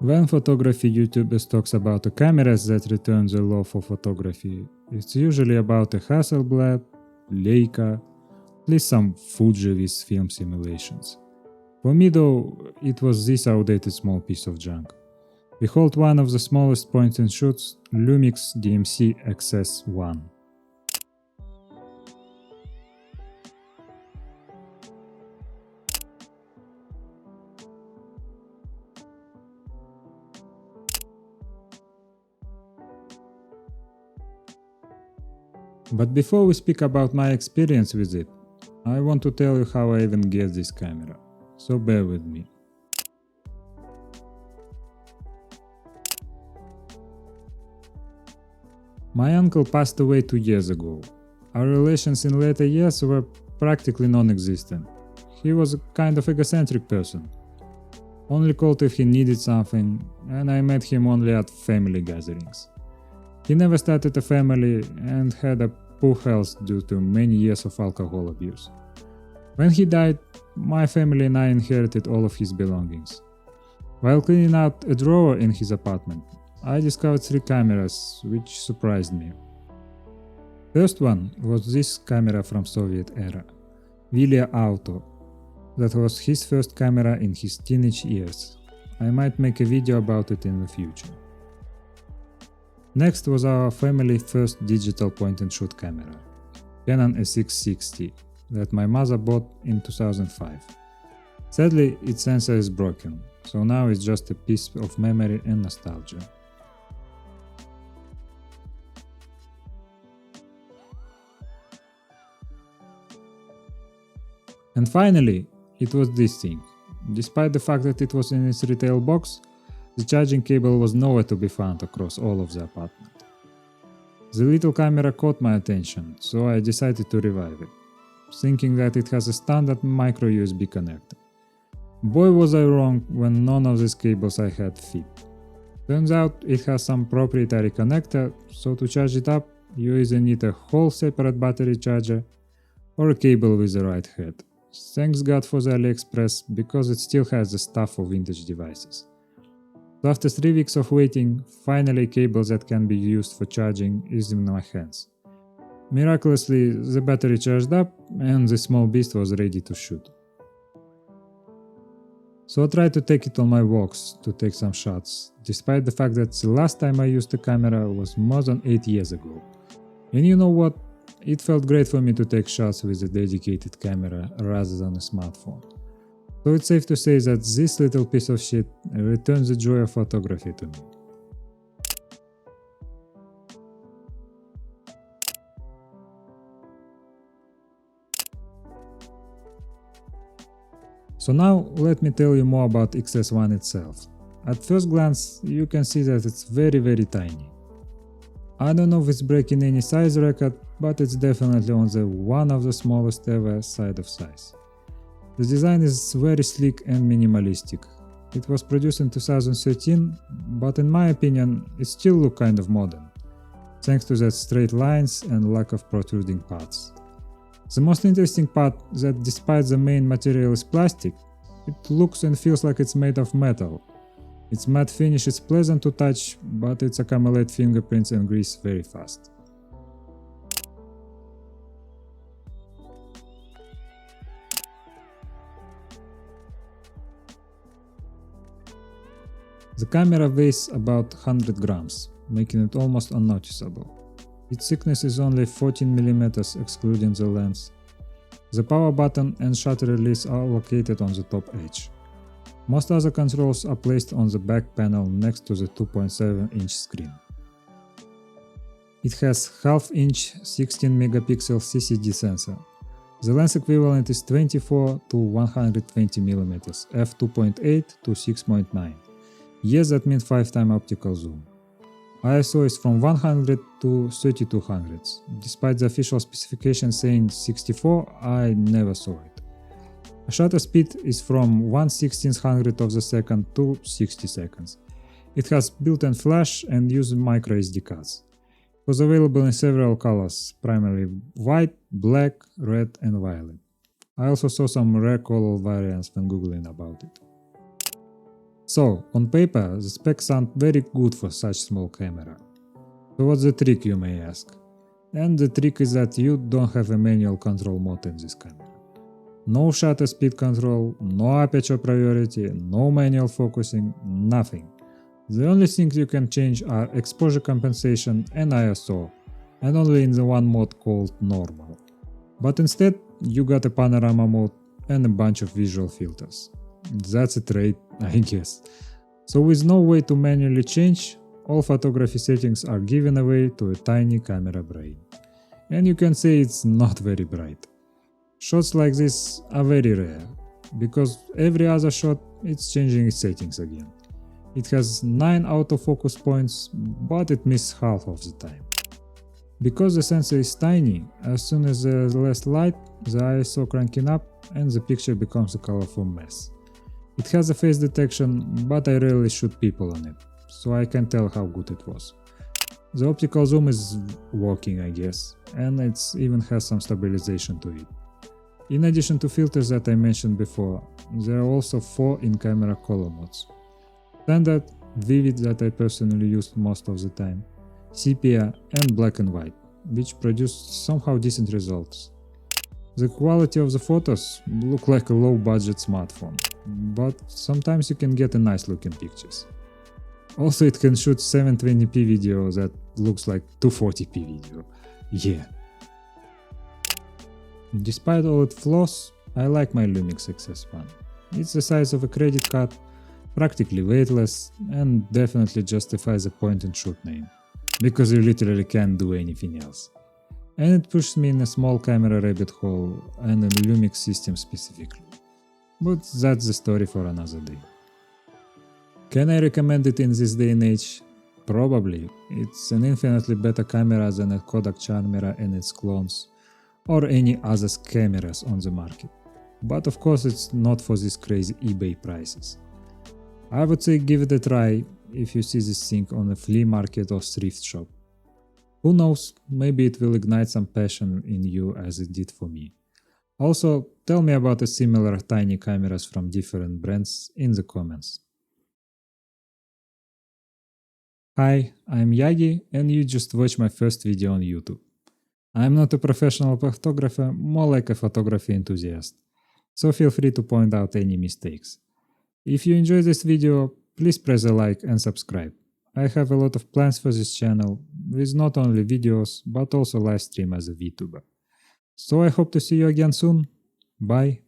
When photography YouTubers talks about the cameras that return the love for photography, it's usually about a Hasselblad, Leica, at least some Fuji with film simulations. For me though, it was this outdated small piece of junk. Behold one of the smallest point-and-shoots, Lumix XS1. But before we speak about my experience with it, I want to tell you how I even get this camera, so bear with me. My uncle passed away 2 years ago. Our relations in later years were practically non-existent. He was a kind of egocentric person. Only called if he needed something, and I met him only at family gatherings. He never started a family and had a poor health due to many years of alcohol abuse. When he died, my family and I inherited all of his belongings. While cleaning out a drawer in his apartment, I discovered 3 cameras, which surprised me. First one was this camera from Soviet era, Vilya Auto. That was his first camera in his teenage years. I might make a video about it in the future. Next was our family first digital point-and-shoot camera, Canon A660, that my mother bought in 2005. Sadly, its sensor is broken, so now it's just a piece of memory and nostalgia. And finally, it was this thing. Despite the fact that it was in its retail box, the charging cable was nowhere to be found across all of the apartment. The little camera caught my attention, so I decided to revive it, thinking that it has a standard micro USB connector. Boy was I wrong when none of these cables I had fit. Turns out it has some proprietary connector, so to charge it up, you either need a whole separate battery charger or a cable with the right head. Thanks God for the AliExpress, because it still has the stuff for vintage devices. So after 3 weeks of waiting, finally a cable that can be used for charging is in my hands. Miraculously, the battery charged up and the small beast was ready to shoot. So I tried to take it on my walks to take some shots, despite the fact that the last time I used the camera was more than 8 years ago. And you know what? It felt great for me to take shots with a dedicated camera rather than a smartphone. So it's safe to say that this little piece of shit returns the joy of photography to me. So now let me tell you more about XS1 itself. At first glance, you can see that it's very tiny. I don't know if it's breaking any size record, but it's definitely on the one of the smallest ever side of size. The design is very sleek and minimalistic. It was produced in 2013, but in my opinion, it still looks kind of modern, thanks to that straight lines and lack of protruding parts. The most interesting part is that despite the main material is plastic, it looks and feels like it's made of metal. Its matte finish is pleasant to touch, but it accumulates fingerprints and grease very fast. The camera weighs about 100 grams, making it almost unnoticeable. Its thickness is only 14 mm excluding the lens. The power button and shutter release are located on the top edge. Most other controls are placed on the back panel next to the 2.7-inch screen. It has half-inch 16 megapixel CCD sensor. The lens equivalent is 24 to 120 mm f2.8 to 6.9. Yes, that means 5x optical zoom. ISO is from 100 to 3200. Despite the official specification saying 64, I never saw it. Shutter speed is from 1/1600 of the second to 60 seconds. It has built-in flash and uses micro SD cards. It was available in several colors, primarily white, black, red and violet. I also saw some rare color variants when googling about it. So, on paper, the specs sound very good for such small camera. So what's the trick, you may ask? And the trick is that you don't have a manual control mode in this camera. No shutter speed control, no aperture priority, no manual focusing, nothing. The only things you can change are exposure compensation and ISO, and only in the one mode called normal. But instead, you got a panorama mode and a bunch of visual filters. That's a trade, I guess. So with no way to manually change, all photography settings are given away to a tiny camera brain. And you can say it's not very bright. Shots like this are very rare, because every other shot it's changing its settings again. It has 9 autofocus points, but it misses half of the time. Because the sensor is tiny, as soon as there's less light, the ISO cranking up and the picture becomes a colorful mess. It has a face detection, but I rarely shoot people on it, so I can't tell how good it was. The optical zoom is working, I guess, and it even has some stabilization to it. In addition to filters that I mentioned before, there are also 4 in-camera color modes. Standard, Vivid that I personally used most of the time, Sepia and Black and White, which produced somehow decent results. The quality of the photos look like a low-budget smartphone, but sometimes you can get a nice looking pictures. Also it can shoot 720p video that looks like 240p video. Yeah. Despite all its flaws, I like my Lumix XS1. It's the size of a credit card, practically weightless, and definitely justifies a point-and-shoot name, because you literally can't do anything else. And it pushes me in a small camera rabbit hole and a Lumix system specifically. But that's the story for another day. Can I recommend it in this day and age? Probably. It's an infinitely better camera than a Kodak Charmera and its clones, or any other cameras on the market. But of course it's not for these crazy eBay prices. I would say give it a try if you see this thing on a flea market or thrift shop. Who knows, maybe it will ignite some passion in you as it did for me. Also, tell me about the similar tiny cameras from different brands in the comments. Hi, I'm Yagi and you just watched my first video on YouTube. I'm not a professional photographer, more like a photography enthusiast, so feel free to point out any mistakes. If you enjoyed this video, please press a like and subscribe. I have a lot of plans for this channel, with not only videos, but also live stream as a VTuber. So I hope to see you again soon. Bye.